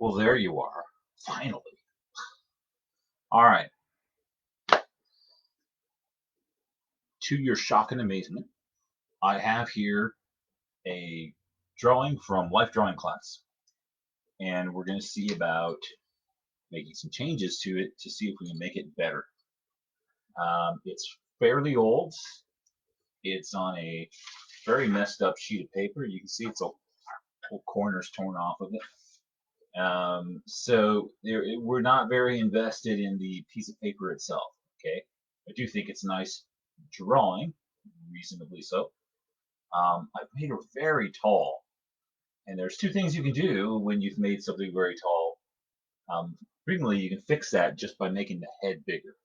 Well, there you are. Finally. All right. To your shock and amazement, I have here a drawing from Life Drawing class. And we're going to see about making some changes to it to see if we can make it better. It's fairly old. It's on a very messed up sheet of paper. You can see it's all corners torn off of it. We're not very invested in the piece of paper itself. Okay, I do think it's a nice drawing, reasonably so. I've made her very tall, and there's two things you can do when you've made something very tall. Frequently, you can fix that just by making the head bigger.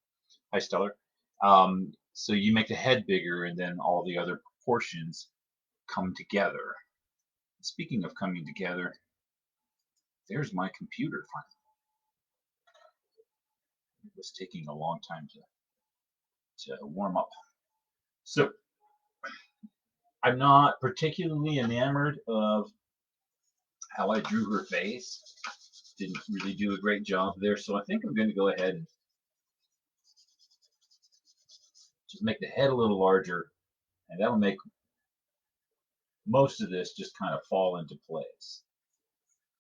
Hi, Stellar. So you make the head bigger, and then all the other proportions come together. Speaking of coming together, there's my computer finally. It was taking a long time to warm up. So I'm not particularly enamored of how I drew her face. Didn't really do a great job there, so I think I'm going to go ahead and just make the head a little larger, and that'll make most of this just kind of fall into place.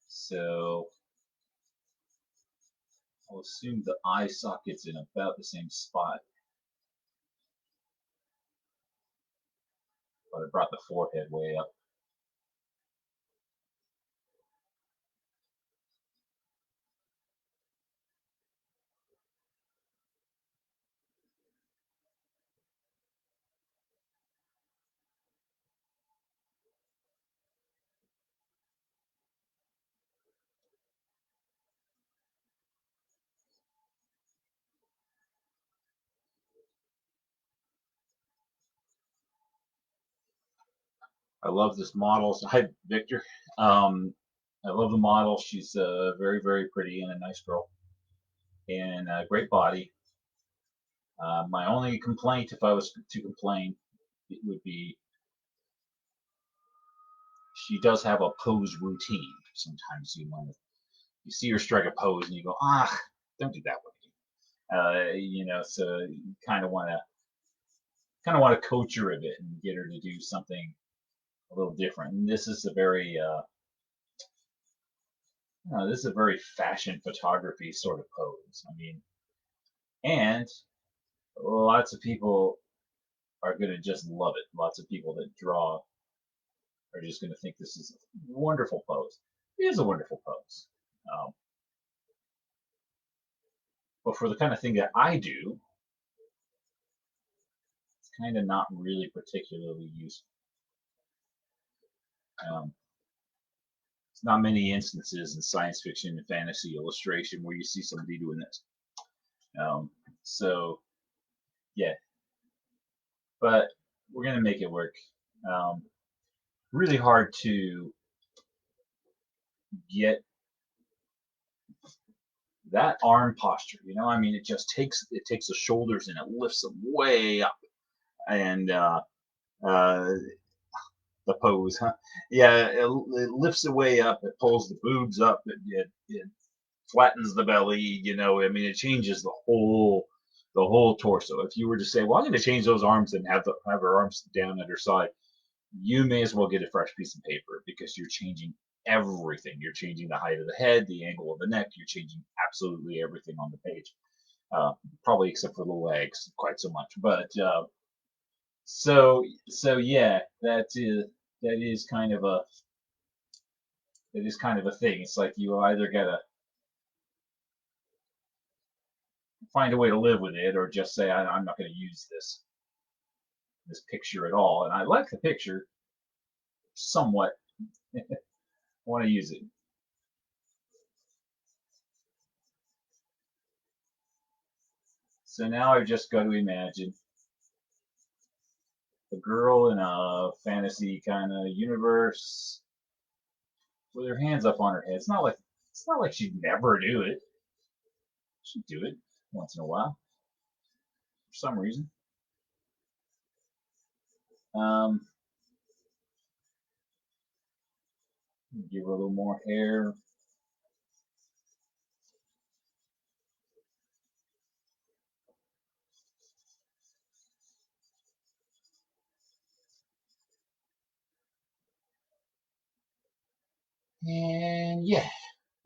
So I'll assume the eye socket's in about the same spot, but I brought the forehead way up. I love this model. Hi, Victor. I love the model. She's very, very pretty and a nice girl, and a great body. My only complaint, if I was to complain, it would be she does have a pose routine. Sometimes you see her strike a pose and you go, don't do that with me. So you kind of want to coach her a bit and get her to do something a little different. And this is a very fashion photography sort of pose. I mean, and lots of people are going to just love it. Lots of people that draw are just going to think this is a wonderful pose. It is a wonderful pose. Um, but for the kind of thing that I do, it's kind of not really particularly useful. Um, it's not many instances in science fiction and fantasy illustration where you see somebody doing this. So, yeah, but we're going to make it work. Really hard to get that arm posture. I mean, it takes the shoulders and it lifts them way up, and the pose, huh? Yeah, it lifts it way up. It pulls the boobs up. It flattens the belly. I mean, it changes the whole torso. If you were to say, "Well, I'm going to change those arms and have her arms down at her side," you may as well get a fresh piece of paper because you're changing everything. You're changing the height of the head, the angle of the neck. You're changing absolutely everything on the page, probably except for the legs, quite so much. But so yeah, that is kind of a thing. It's like you either gotta find a way to live with it, or just say I'm not going to use this picture at all. And I like the picture somewhat. I want to use it. So now I've just got to imagine a girl in a fantasy kind of universe with her hands up on her head. It's not like she'd never do it. She'd do it once in a while for some reason. Um, Give her a little more hair. And yeah,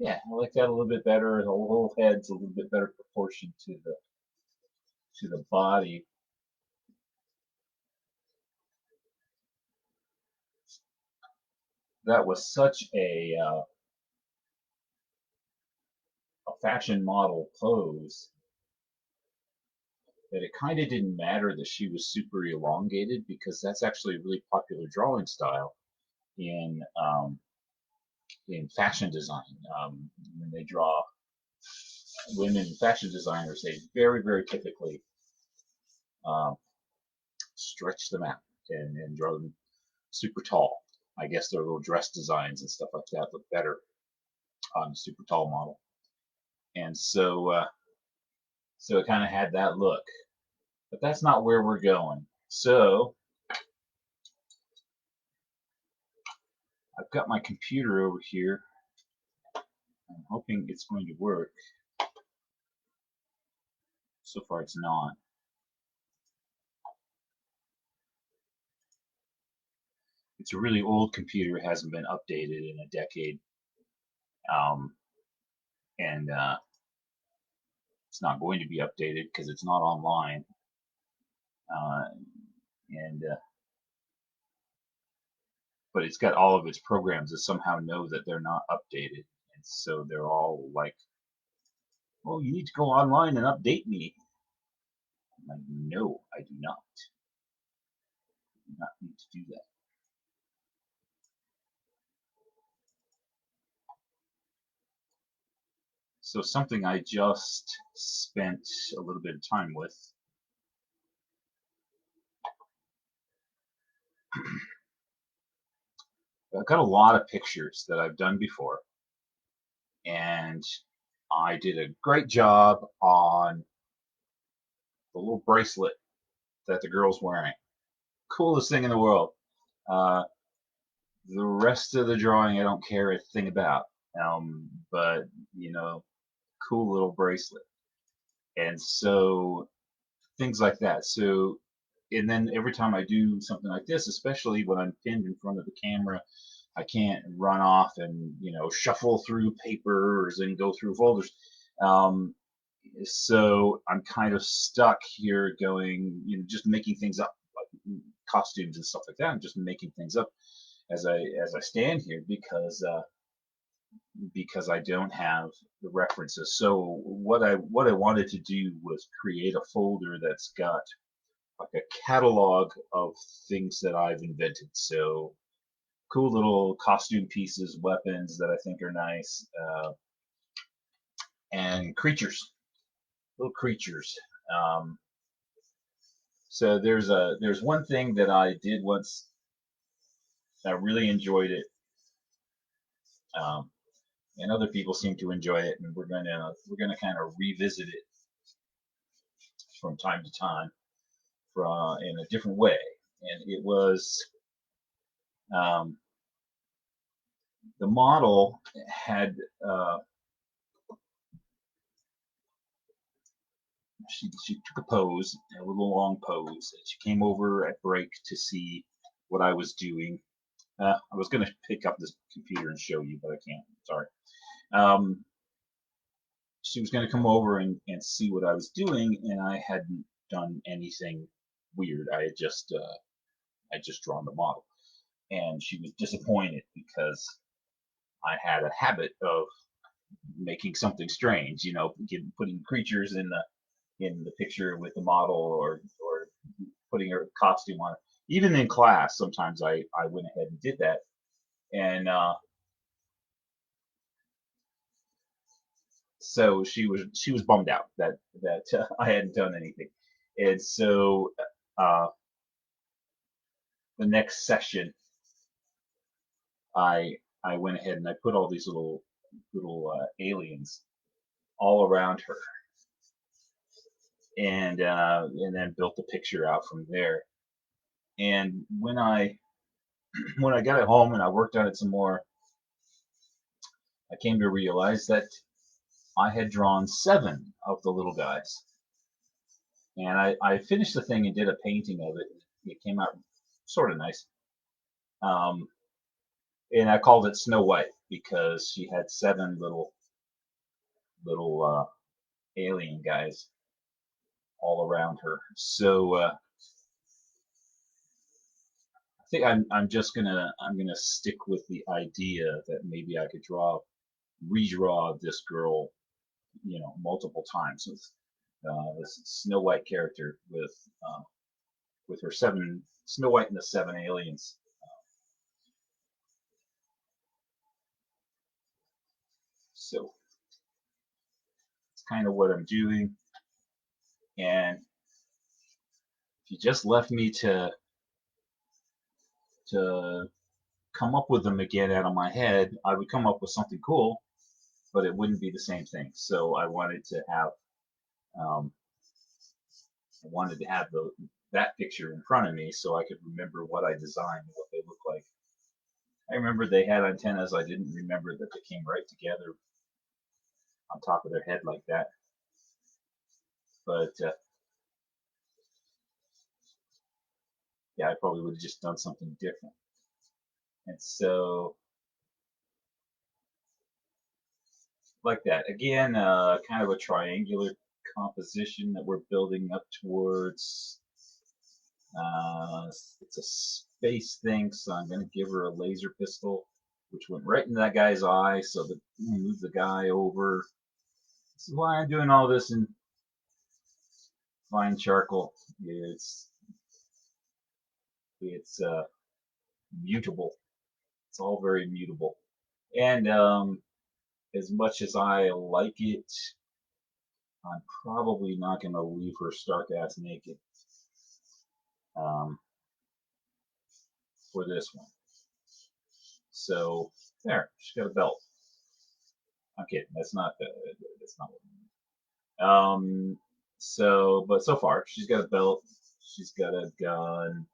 I like that a little bit better. The whole head's a little bit better proportion to the body. That was such a fashion model pose that it kind of didn't matter that she was super elongated, because that's actually a really popular drawing style in fashion design. When they draw women fashion designers, they very typically um, stretch them out and draw them super tall. I guess their little dress designs and stuff like that look better on a super tall model, and so it kind of had that look. But that's not where we're going. So I've got my computer over here. I'm hoping it's going to work. So far, it's not. It's a really old computer. It hasn't been updated in a decade. Um, and it's not going to be updated because it's not online. Uh, and But it's got all of its programs that somehow know that they're not updated, and so they're all like, "Well, you need to go online and update me." I'm like, "No, I do not. I do not need to do that." So something I just spent a little bit of time with. I've got a lot of pictures that I've done before, and I did a great job on the little bracelet that the girl's wearing. Coolest thing in the world. Uh, the rest of the drawing, I don't care a thing about. But you know, cool little bracelet, and so things like that. So, and then every time I do something like this, especially when I'm pinned in front of the camera, I can't run off and shuffle through papers and go through folders. Um, so I'm kind of stuck here, going, just making things up, like costumes and stuff like that. I'm just making things up as I stand here, because I don't have the references. So what I wanted to do was create a folder that's got like a catalog of things that I've invented. So cool little costume pieces, weapons that I think are nice, and creatures, little creatures. Um, so there's one thing that I did once. I really enjoyed it, um, and other people seem to enjoy it, and we're gonna kind of revisit it from time to time, in a different way. And it was, um, the model had, she took a pose, a little long pose. She came over at break to see what I was doing. I was going to pick up this computer and show you, but I can't. Sorry. Um, she was going to come over and see what I was doing, and I hadn't done anything weird. I had just drawn the model, and she was disappointed because I had a habit of making something strange. Putting creatures in the picture with the model, or putting her costume on. Even in class, sometimes I went ahead and did that, and so she was bummed out that I hadn't done anything, and so uh, the next session, I went ahead and I put all these little aliens all around her, and then built the picture out from there. And when I got it home and I worked on it some more, I came to realize that I had drawn 7 of the little guys, and I finished the thing and did a painting of it. It came out sort of nice, um, and I called it Snow White. because she had seven little alien guys all around her. So I think I'm gonna stick with the idea that maybe I could redraw this girl, multiple times with this Snow White character with her seven Snow White and the seven aliens. So it's kind of what I'm doing, and if you just left me to come up with them again out of my head, I would come up with something cool, but it wouldn't be the same thing. So um, I wanted to have that picture in front of me so I could remember what I designed and what they look like. I remember they had antennas. I didn't remember that they came right together on top of their head like that. But yeah, I probably would have just done something different. And so, like that. Again, kind of a triangular composition that we're building up towards. It's a space thing, so I'm going to give her a laser pistol, which went right into that guy's eye, so that move the guy over. This is why I'm doing all this in fine charcoal. It's mutable. It's all very mutable. And as much as I like it, I'm probably not going to leave her stark ass naked um, for this one. So there, she's got a belt. I'm kidding. That's not what I mean. But so far she's got a belt. She's got a gun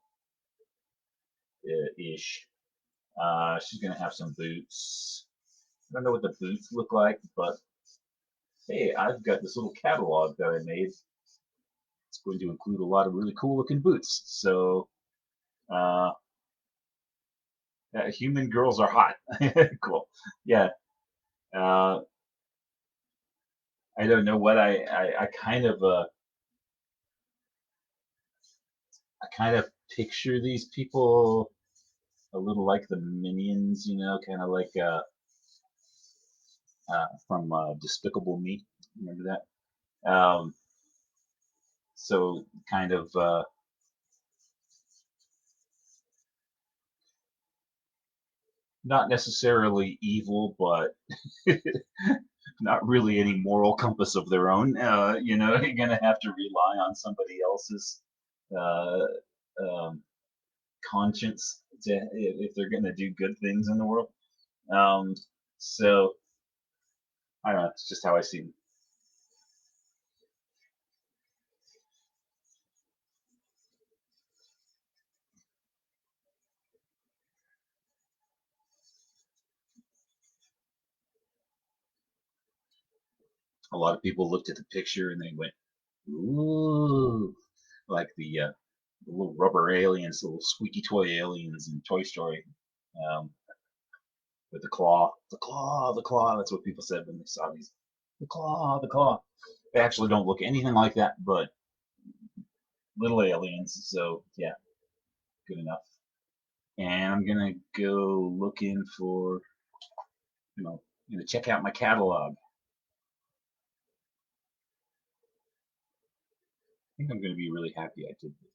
ish. She's gonna have some boots. I don't know what the boots look like, but hey, I've got this little catalog that I made. It's going to include a lot of really cool looking boots. So, uh, human girls are hot. Cool. Yeah. Uh, I don't know what I kind of picture these people a little like the Minions, kind of like from Despicable Me. Remember that? So kind of not necessarily evil, but not really any moral compass of their own. You're gonna have to rely on somebody else's uh, um, conscience if they're gonna do good things in the world. Um, so I don't know. It's just how I see them. A lot of people looked at the picture and they went, "Ooh," like the little rubber aliens, the little squeaky toy aliens in Toy Story, um, with the claw, the claw, the claw. That's what people said when they saw these. The claw, the claw. They actually don't look anything like that, but little aliens. So yeah, good enough. And I'm gonna go looking for, check out my catalog. I think I'm gonna be really happy I did this.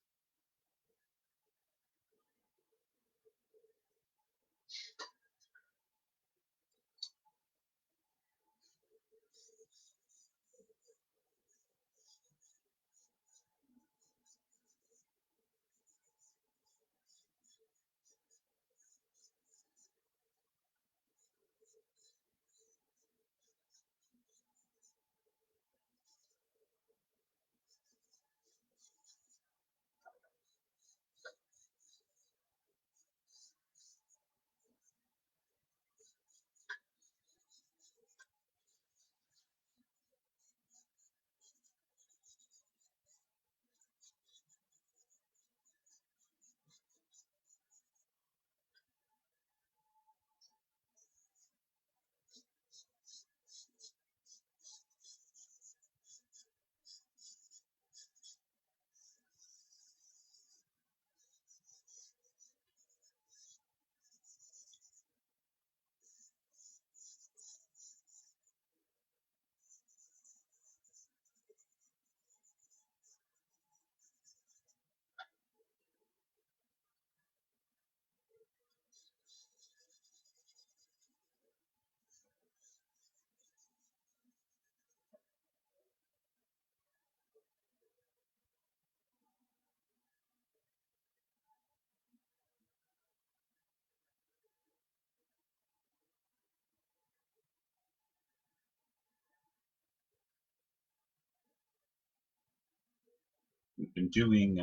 we've been doing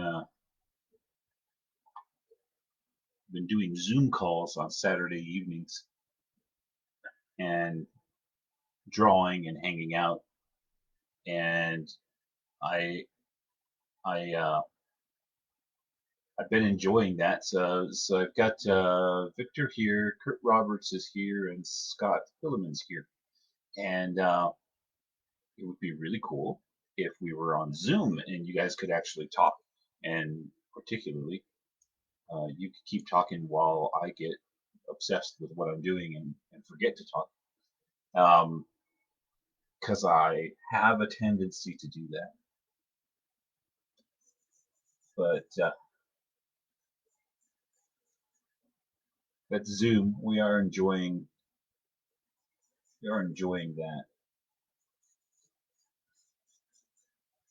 Zoom calls on Saturday evenings and drawing and hanging out, and I I I've been enjoying that. So I've got Victor here, Kurt Roberts is here, and Scott Hillerman's here, and it would be really cool if we were on Zoom and you guys could actually talk, and particularly you could keep talking while I get obsessed with what I'm doing and forget to talk. Because I have a tendency to do that. But that's Zoom. We are enjoying that.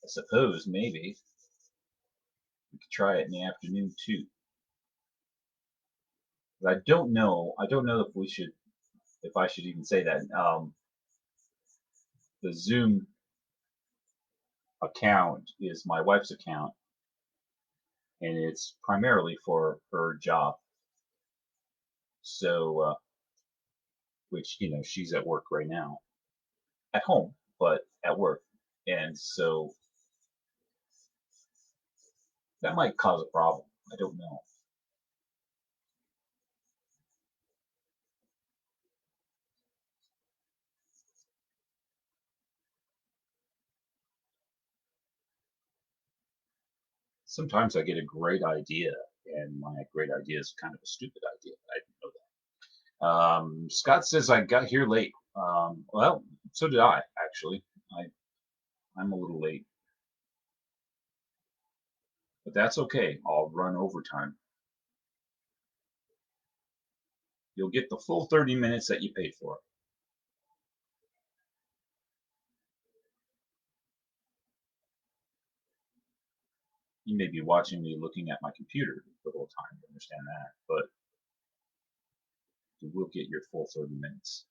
I suppose maybe we could try it in the afternoon too. But I don't know. I don't know if I should even say that. The Zoom account is my wife's account, and it's primarily for her job. So, which she's at work right now, at home, but at work, and so that might cause a problem. I don't know. Sometimes I get a great idea, and my great idea is kind of a stupid idea. I didn't know that. Scott says I got here late. Well, so did I actually. I I'm a little late, but that's okay. I'll run overtime. You'll get the full 30 minutes that you paid for. You may be watching me looking at my computer the whole time. I understand that, but you will get your full 30 minutes.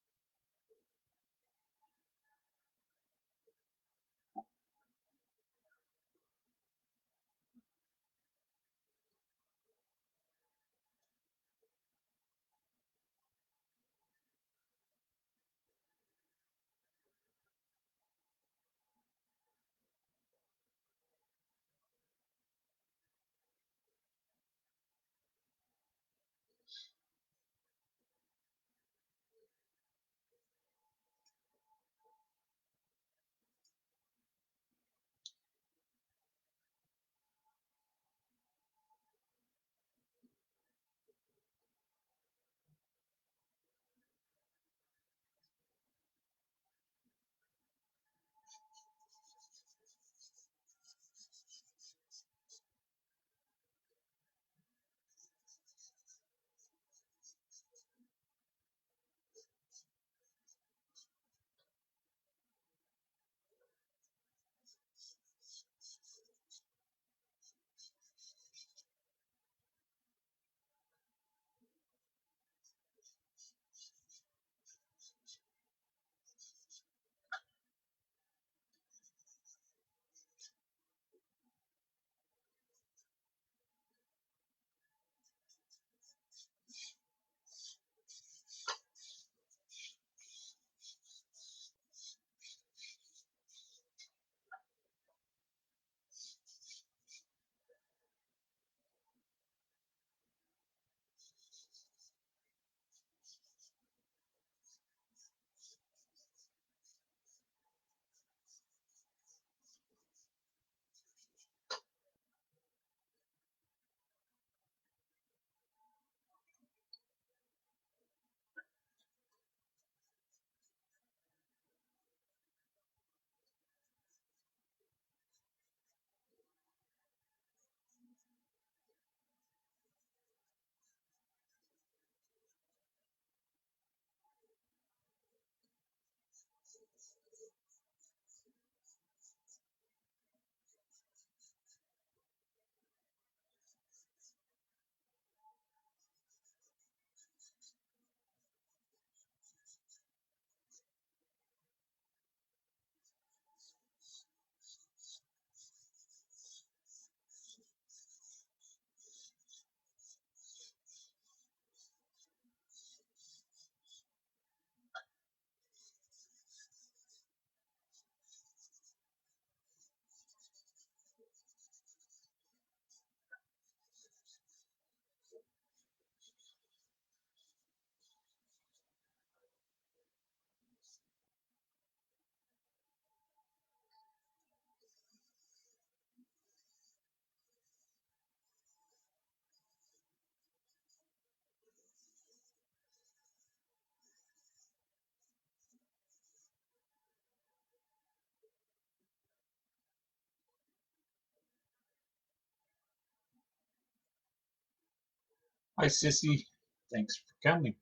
Hi, Sissy. Thanks for coming.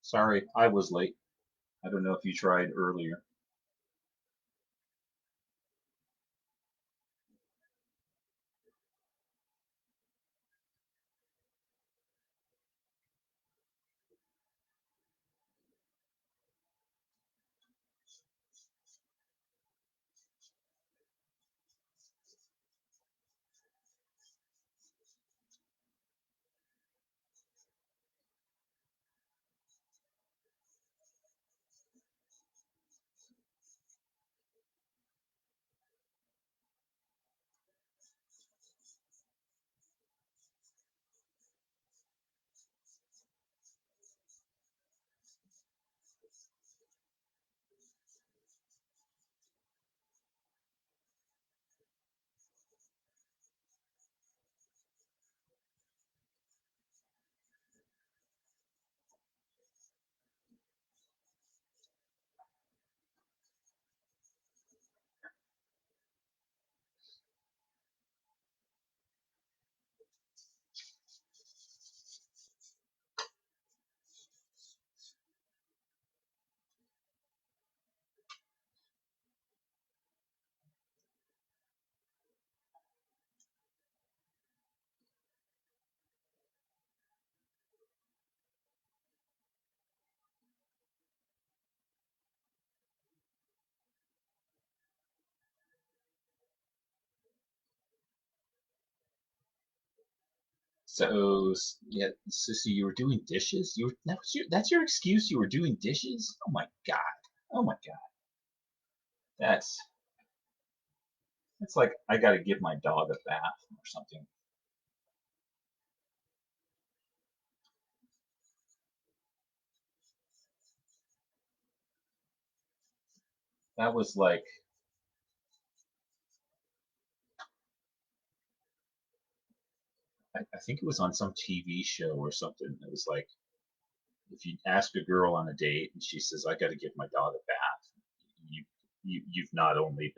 Sorry, I was late. I don't know if you tried earlier. So, yeah, Sissy, you were doing dishes? That's your excuse? You were doing dishes? Oh my God. Oh my God. That's it's like I gotta give my dog a bath or something. That was like I think it was on some TV show or something. It was like if you ask a girl on a date and she says, I gotta give my dog a bath, you you've not only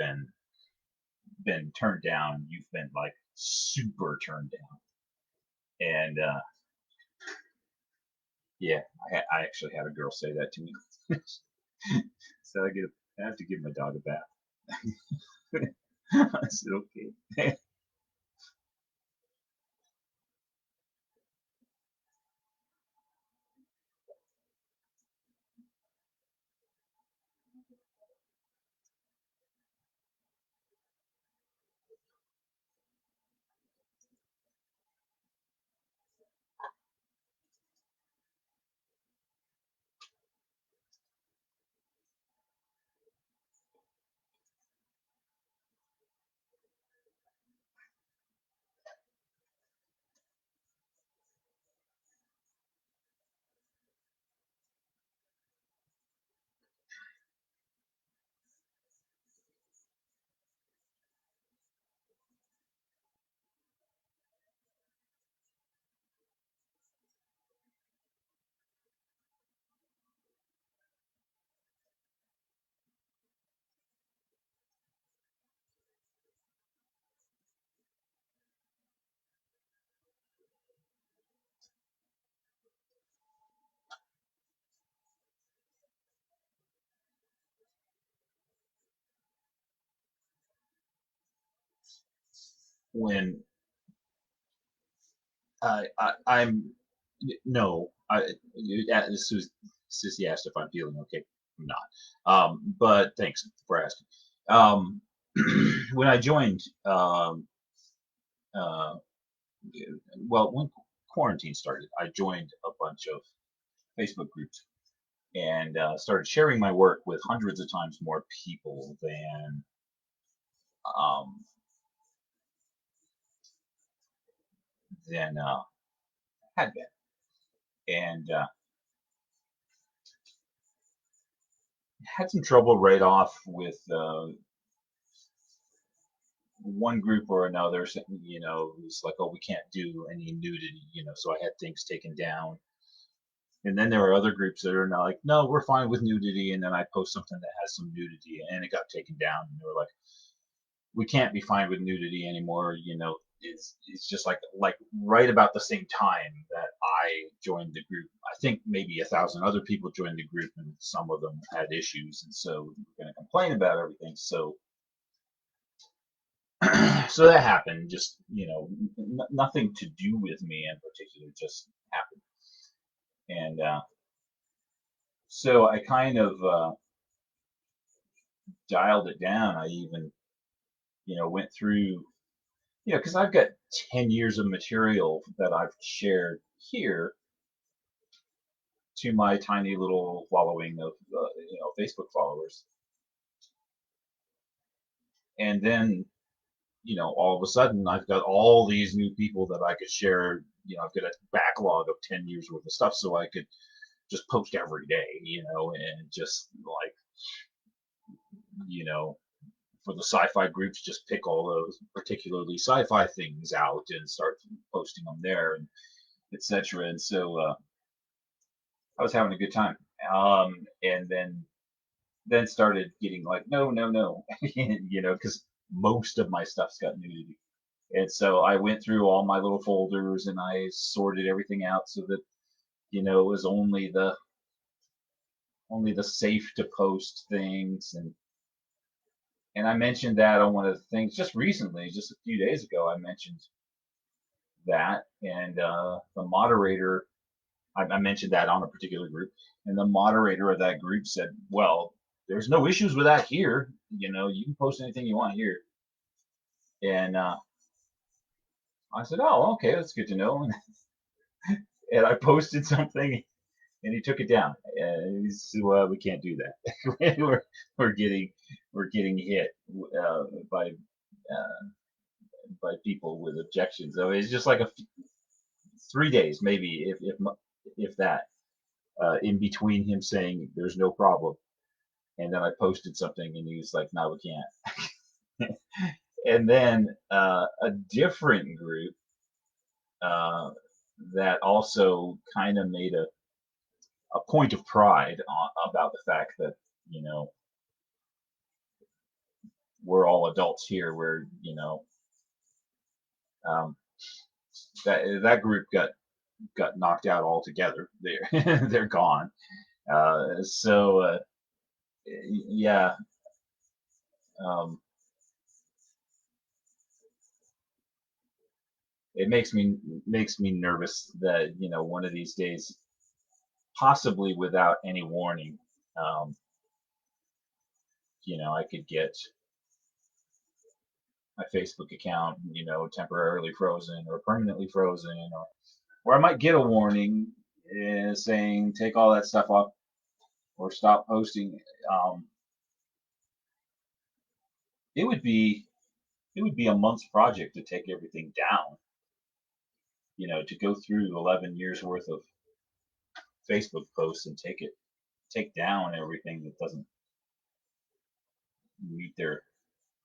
been turned down, you've been like super turned down. And yeah, I actually had a girl say that to me. So I have to give my dog a bath. I said okay. When I'm no, this was Sissy asked if I'm feeling okay. I'm not. But thanks for asking. Um, when I joined, uh, well, when quarantine started, I joined a bunch of Facebook groups and started sharing my work with hundreds of times more people um, than had been. And had some trouble right off with one group or another. It was like, oh, we can't do any nudity, so I had things taken down. And then there are other groups that are now like, no, we're fine with nudity. And then I post something that has some nudity and it got taken down. And they were like, we can't be fine with nudity anymore. it's just like right about the same time that I joined the group. I think maybe 1,000 other people joined the group, and some of them had issues, and so we're going to complain about everything. So so that happened. Just nothing to do with me in particular, just happened. And so I kind of dialed it down. I even went through because I've got 10 years of material that I've shared here to my tiny little following of Facebook followers, and then all of a sudden I've got all these new people that I could share. I've got a backlog of 10 years worth of stuff, so I could just post every day, and just like for the sci-fi groups, just pick all those particularly sci-fi things out and start posting them there, and etc. And so I was having a good time, and then started getting like, no, no, no, because most of my stuff's got nudity. And so I went through all my little folders and I sorted everything out so that, it was only the safe to post things. And I mentioned that on one of the things just recently, just a few days ago, I mentioned that. And the moderator, I mentioned that on a particular group, and the moderator of that group said, well, there's no issues with that here. You can post anything you want here. And I said, oh, okay, that's good to know. And I posted something, and he took it down. And he said, well, we can't do that. we're getting hit by people with objections. So it's just like 3 days, maybe, if that, in between him saying there's no problem, and then I posted something, and he was like, no, we can't. And then a different group uh, that also kind of made a point of pride about the fact that we're all adults here. We're um, that group got knocked out altogether. They're gone. So yeah, um, it makes me nervous that one of these days, possibly without any warning, um, I could get my Facebook account, temporarily frozen or permanently frozen, or I might get a warning saying take all that stuff off or stop posting. Um, it would be a month's project to take everything down. To go through 11 years worth of Facebook posts and take down everything that doesn't meet their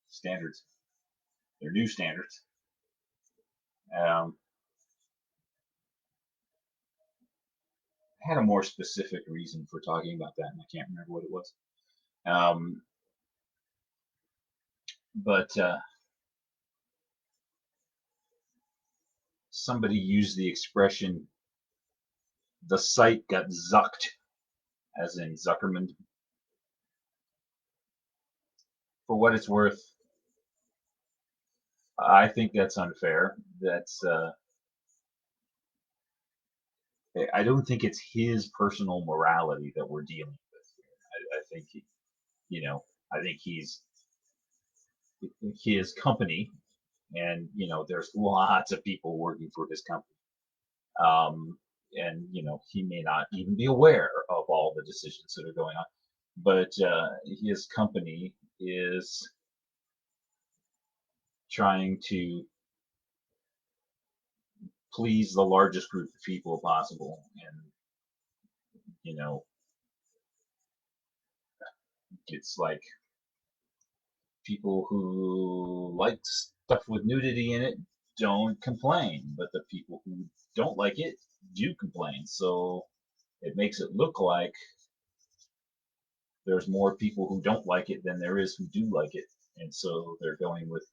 standards, their new standards. Um, I had a more specific reason for talking about that, and I can't remember what it was. Um, but somebody used the expression "the site got zucked," as in Zuckerman. For what it's worth, I think that's unfair. That's I don't think it's his personal morality that we're dealing with here. I think I think he's his company, and there's lots of people working for his company, and he may not even be aware of all the decisions that are going on, but his company is trying to please the largest group of people possible, and you know it's like people who like stuff with nudity in it don't complain, but the people who don't like it do complain. So it makes it look like there's more people who don't like it than there is who do like it, and so they're going with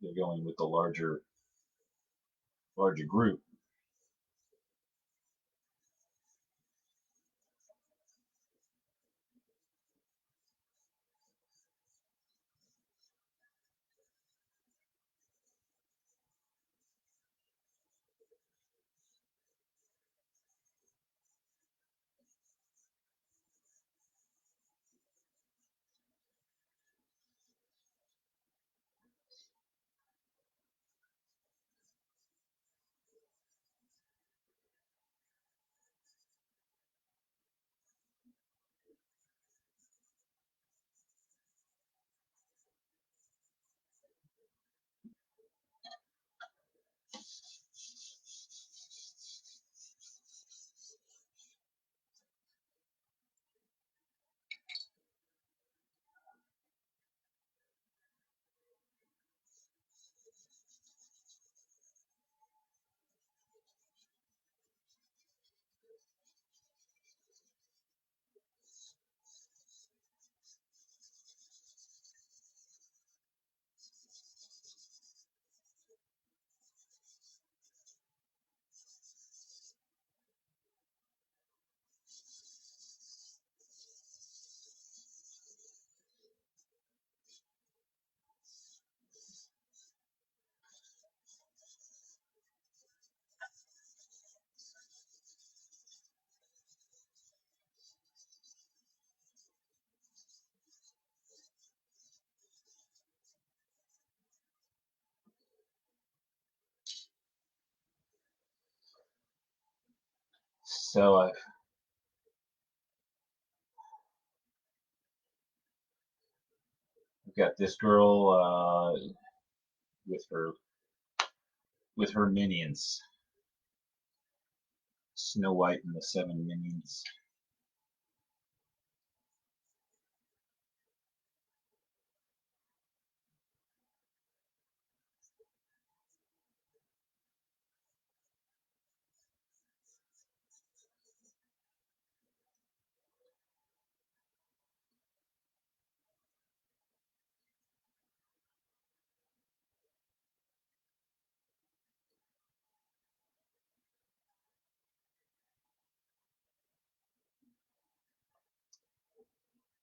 they're going with the larger group. So I've got this girl with her minions, Snow White and the Seven Minions.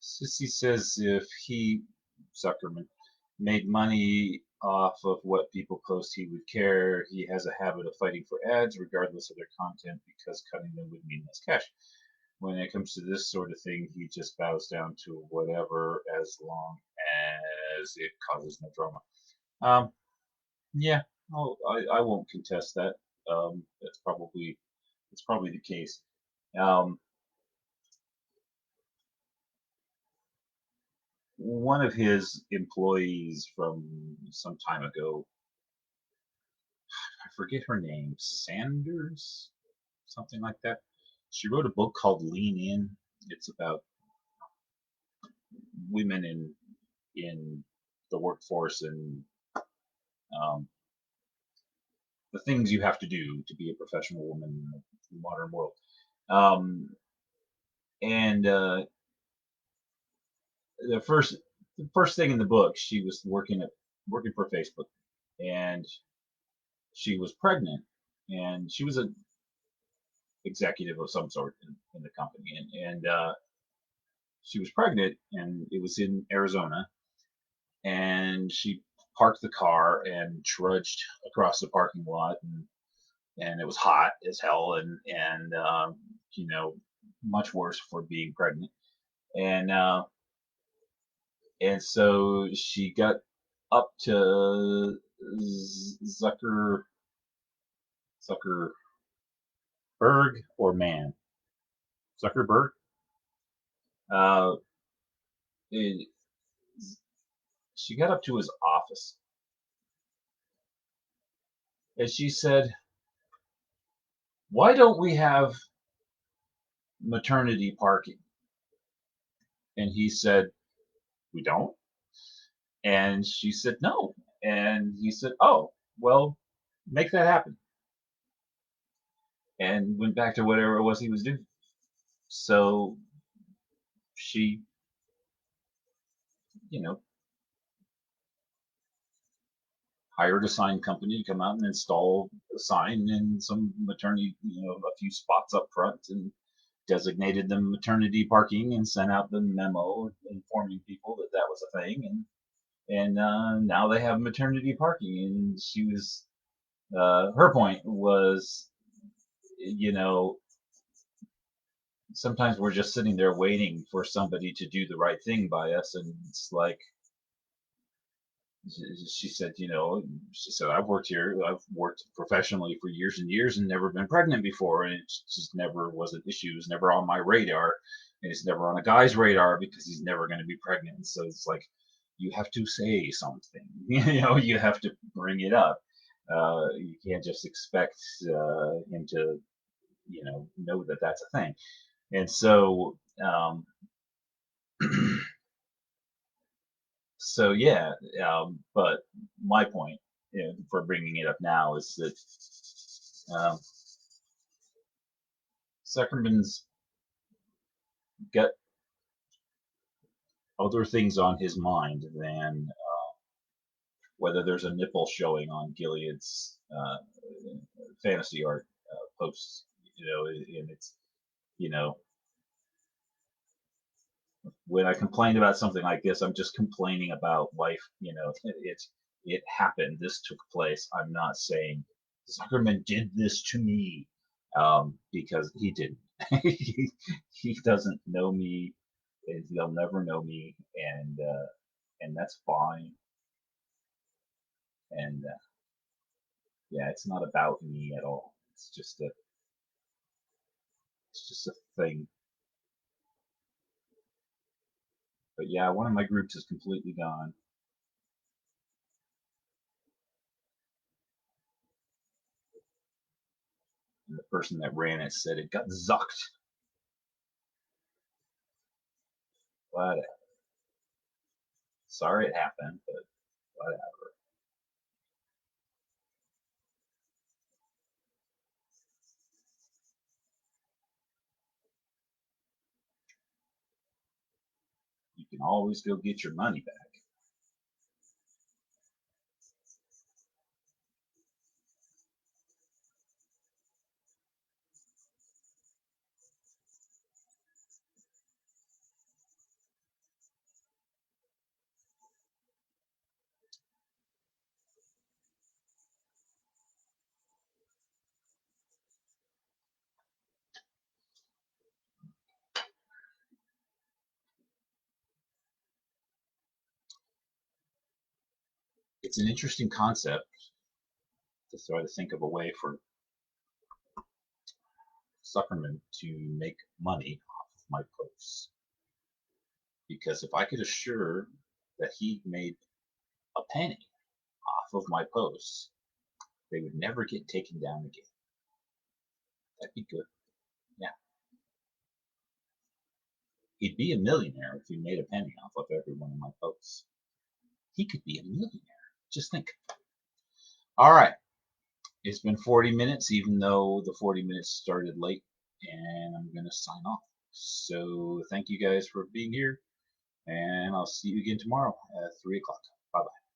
Sissy says if Zuckerman, made money off of what people post, he would care. He has a habit of fighting for ads, regardless of their content, because cutting them would mean less cash. When it comes to this sort of thing, he just bows down to whatever, as long as it causes no drama. Um, yeah, I won't contest that. That's probably the case. Um, One of his employees from some time ago, I forget her name, Sanders, something like that. She wrote a book called Lean In. It's about women in the workforce and um, the things you have to do to be a professional woman in the modern world. Um, and the first thing in the book, she was working for Facebook, and she was pregnant, and she was a executive of some sort in the company, and she was pregnant, and it was in Arizona, and she parked the car and trudged across the parking lot, and it was hot as hell, and you know, much worse for being pregnant, and so she got up to Zuckerberg or man Zuckerberg. Uh, it, she got up to his office, and she said, "Why don't we have maternity parking?" And he said, "We don't." And she said, "No." And he said, "Oh, well, make that happen." And went back to whatever it was he was doing. So she, you know, hired a sign company to come out and install a sign in some maternity, a few spots up front, and designated them maternity parking and sent out the memo informing people that that was a thing. And now they have maternity parking. And she was, her point was, you know, sometimes we're just sitting there waiting for somebody to do the right thing by us, and it's like, she said, she said, I've worked professionally for years and years and never been pregnant before. And it just never was an issue. It was never on my radar. And it's never on a guy's radar because he's never going to be pregnant. So it's like, you have to say something, you have to bring it up. You can't just expect him to, know that that's a thing. And so, so yeah, but my point, for bringing it up now is that Zuckerman's got other things on his mind than whether there's a nipple showing on Gilead's fantasy art posts. And it's, you know, when I complain about something like this, I'm just complaining about life. It happened. This took place. I'm not saying Zuckerman did this to me, because he didn't. he doesn't know me. He'll never know me, and that's fine. And yeah, it's not about me at all. It's just a thing. But yeah, one of my groups is completely gone. And the person that ran it said it got zucked. Whatever. Sorry it happened, but whatever. You can always go get your money back. It's an interesting concept to try to think of a way for Zuckerman to make money off of my posts. Because if I could assure that he made a penny off of my posts, they would never get taken down again. That'd be good. Yeah. He'd be a millionaire if he made a penny off of every one of my posts. He could be a millionaire. Just think. All right. It's been 40 minutes, even though the 40 minutes started late, and I'm going to sign off. So thank you guys for being here, and I'll see you again tomorrow at 3 o'clock. Bye bye.